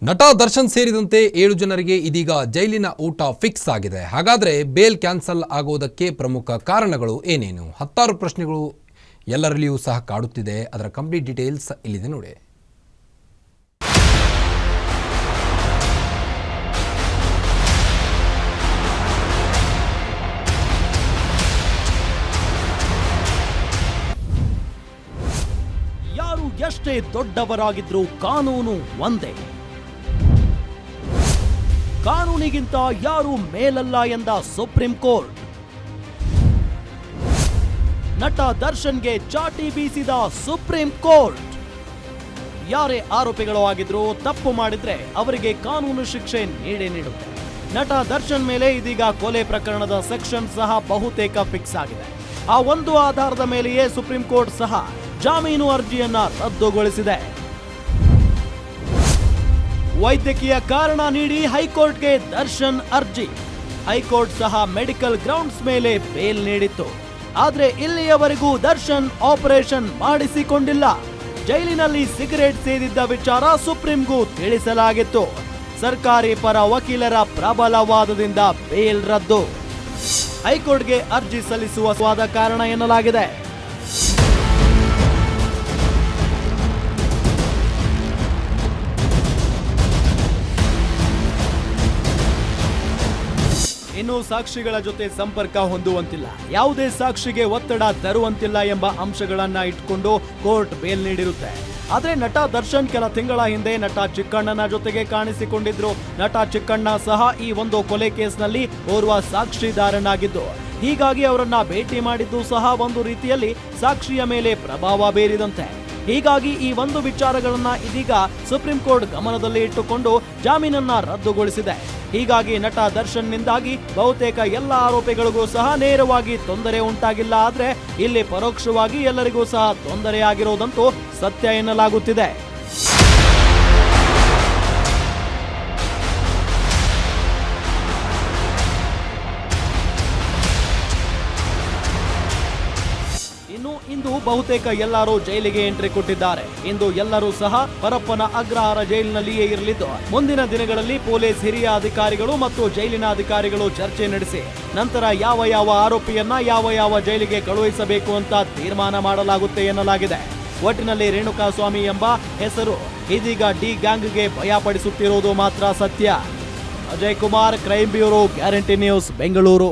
ನಟ ದರ್ಶನ್ ಸೇರಿದಂತೆ 7 ಜನರಿಗೆ ಇದೀಗ ಜೈಲಿನ ಊಟ ಫಿಕ್ಸ್ ಆಗಿದೆ. ಹಾಗಾದರೆ ಬೇಲ್ ಕ್ಯಾನ್ಸಲ್ ಆಗೋದಕ್ಕೆ ಪ್ರಮುಖ ಕಾರಣಗಳು ಏನೇನು? ಹತ್ತಾರು ಪ್ರಶ್ನೆಗಳು ಎಲ್ಲರಲ್ಲಿಯೂ ಸಹ ಕಾಡುತ್ತಿದೆ. ಅದರ ಕಂಪ್ಲೀಟ್ ಡೀಟೇಲ್ಸ್ ಇಲ್ಲಿದೆ ನೋಡಿ. ಯಾರು ಎಷ್ಟೇ ದೊಡ್ಡವರಾಗಿದ್ರೂ ಕಾನೂನು ಒಂದೇ. ಕಾನೂನಿಗಿಂತ ಯಾರು ಮೇಲಲ್ಲ ಎಂದ ಸುಪ್ರೀಂ ಕೋರ್ಟ್. ನಟ ದರ್ಶನ್ಗೆ ಚಾಟಿ ಬೀಸಿದ ಸುಪ್ರೀಂ ಕೋರ್ಟ್. ಯಾರೇ ಆರೋಪಿಗಳು ಆಗಿದ್ರೂ ತಪ್ಪು ಮಾಡಿದ್ರೆ ಅವರಿಗೆ ಕಾನೂನು ಶಿಕ್ಷೆ ನೀಡುತ್ತೆ. ನಟ ದರ್ಶನ್ ಮೇಲೆ ಇದೀಗ ಕೊಲೆ ಪ್ರಕರಣದ ಸೆಕ್ಷನ್ ಸಹ ಬಹುತೇಕ ಫಿಕ್ಸ್ ಆಗಿದೆ. ಆ ಒಂದು ಆಧಾರದ ಮೇಲೆಯೇ ಸುಪ್ರೀಂ ಕೋರ್ಟ್ ಸಹ ಜಾಮೀನು ಅರ್ಜಿಯನ್ನ ರದ್ದುಗೊಳಿಸಿದೆ. ವೈದ್ಯಕೀಯ ಕಾರಣ ನೀಡಿ ಹೈಕೋರ್ಟ್ಗೆ ದರ್ಶನ್ ಅರ್ಜಿ. ಹೈಕೋರ್ಟ್ ಸಹ ಮೆಡಿಕಲ್ ಗ್ರೌಂಡ್ಸ್ ಮೇಲೆ ಬೇಲ್ ನೀಡಿತ್ತು. ಆದ್ರೆ ಇಲ್ಲಿಯವರೆಗೂ ದರ್ಶನ್ ಆಪರೇಷನ್ ಮಾಡಿಸಿಕೊಂಡಿಲ್ಲ. ಜೈಲಿನಲ್ಲಿ ಸಿಗರೇಟ್ ಸೇದಿದ್ದ ವಿಚಾರ ಸುಪ್ರೀಂಗೂ ತಿಳಿಸಲಾಗಿತ್ತು. ಸರ್ಕಾರಿ ಪರ ವಕೀಲರ ಪ್ರಬಲ ವಾದದಿಂದ ಬೇಲ್ ರದ್ದು. ಹೈಕೋರ್ಟ್ಗೆ ಅರ್ಜಿ ಸಲ್ಲಿಸುವ ಕಾರಣ ಎನ್ನಲಾಗಿದೆ. ಇನ್ನು ಸಾಕ್ಷಿಗಳ ಜೊತೆ ಸಂಪರ್ಕ ಹೊಂದುವಂತಿಲ್ಲ, ಯಾವುದೇ ಸಾಕ್ಷಿಗೆ ಒತ್ತಡ ತರುವಂತಿಲ್ಲ ಎಂಬ ಅಂಶಗಳನ್ನ ಇಟ್ಕೊಂಡು ಕೋರ್ಟ್ ಬೇಲ್ ನೀಡಿರುತ್ತೆ. ಆದ್ರೆ ನಟ ದರ್ಶನ್ ಕೆಲ ತಿಂಗಳ ಹಿಂದೆ ನಟ ಚಿಕ್ಕಣ್ಣನ ಜೊತೆಗೆ ಕಾಣಿಸಿಕೊಂಡಿದ್ರು. ನಟ ಚಿಕ್ಕಣ್ಣ ಸಹ ಈ ಒಂದು ಕೊಲೆ ಕೇಸ್ನಲ್ಲಿ ಓರ್ವ ಸಾಕ್ಷಿದಾರನಾಗಿದ್ದು, ಹೀಗಾಗಿ ಅವರನ್ನ ಭೇಟಿ ಮಾಡಿದ್ದು ಸಹ ಒಂದು ರೀತಿಯಲ್ಲಿ ಸಾಕ್ಷಿಯ ಮೇಲೆ ಪ್ರಭಾವ ಬೀರಿದಂತೆ. ಹೀಗಾಗಿ ಈ ಒಂದು ವಿಚಾರಗಳನ್ನ ಇದೀಗ ಸುಪ್ರೀಂ ಕೋರ್ಟ್ ಗಮನದಲ್ಲಿ ಇಟ್ಟುಕೊಂಡು ಜಾಮೀನನ್ನ ರದ್ದುಗೊಳಿಸಿದೆ. ಹೀಗಾಗಿ ನಟ ದರ್ಶನ್ ನಿಂದಾಗಿ ಬಹುತೇಕ ಎಲ್ಲ ಆರೋಪಿಗಳಿಗೂ ಸಹ ನೇರವಾಗಿ ತೊಂದರೆ ಉಂಟಾಗಿಲ್ಲ. ಆದ್ರೆ ಇಲ್ಲಿ ಪರೋಕ್ಷವಾಗಿ ಎಲ್ಲರಿಗೂ ಸಹ ತೊಂದರೆಯಾಗಿರೋದಂತೂ ಸತ್ಯ ಎನ್ನಲಾಗುತ್ತಿದೆ. ಇಂದು ಬಹುತೇಕ ಎಲ್ಲರೂ ಜೈಲಿಗೆ ಎಂಟ್ರಿ ಕೊಟ್ಟಿದ್ದಾರೆ. ಇಂದು ಎಲ್ಲರೂ ಸಹ ಪರಪ್ಪನ ಅಗ್ರಹಾರ ಜೈಲಿನಲ್ಲಿಯೇ ಇರಲಿದ್ದು, ಮುಂದಿನ ದಿನಗಳಲ್ಲಿ ಪೊಲೀಸ್ ಹಿರಿಯ ಅಧಿಕಾರಿಗಳು ಮತ್ತು ಜೈಲಿನ ಅಧಿಕಾರಿಗಳು ಚರ್ಚೆ ನಡೆಸಿ ನಂತರ ಯಾವ ಆರೋಪಿಯನ್ನ ಯಾವ ಜೈಲಿಗೆ ಕಳುಹಿಸಬೇಕು ಅಂತ ತೀರ್ಮಾನ ಮಾಡಲಾಗುತ್ತೆ ಎನ್ನಲಾಗಿದೆ. ಒಟ್ಟಿನಲ್ಲಿ ರೇಣುಕಾಸ್ವಾಮಿ ಎಂಬ ಹೆಸರು ಇದೀಗ ಡಿ ಗ್ಯಾಂಗ್ಗೆ ಭಯಪಡಿಸುತ್ತಿರುವುದು ಮಾತ್ರ ಸತ್ಯ. Ajay Kumar, crime bureau, guarantee news, Bengaluru.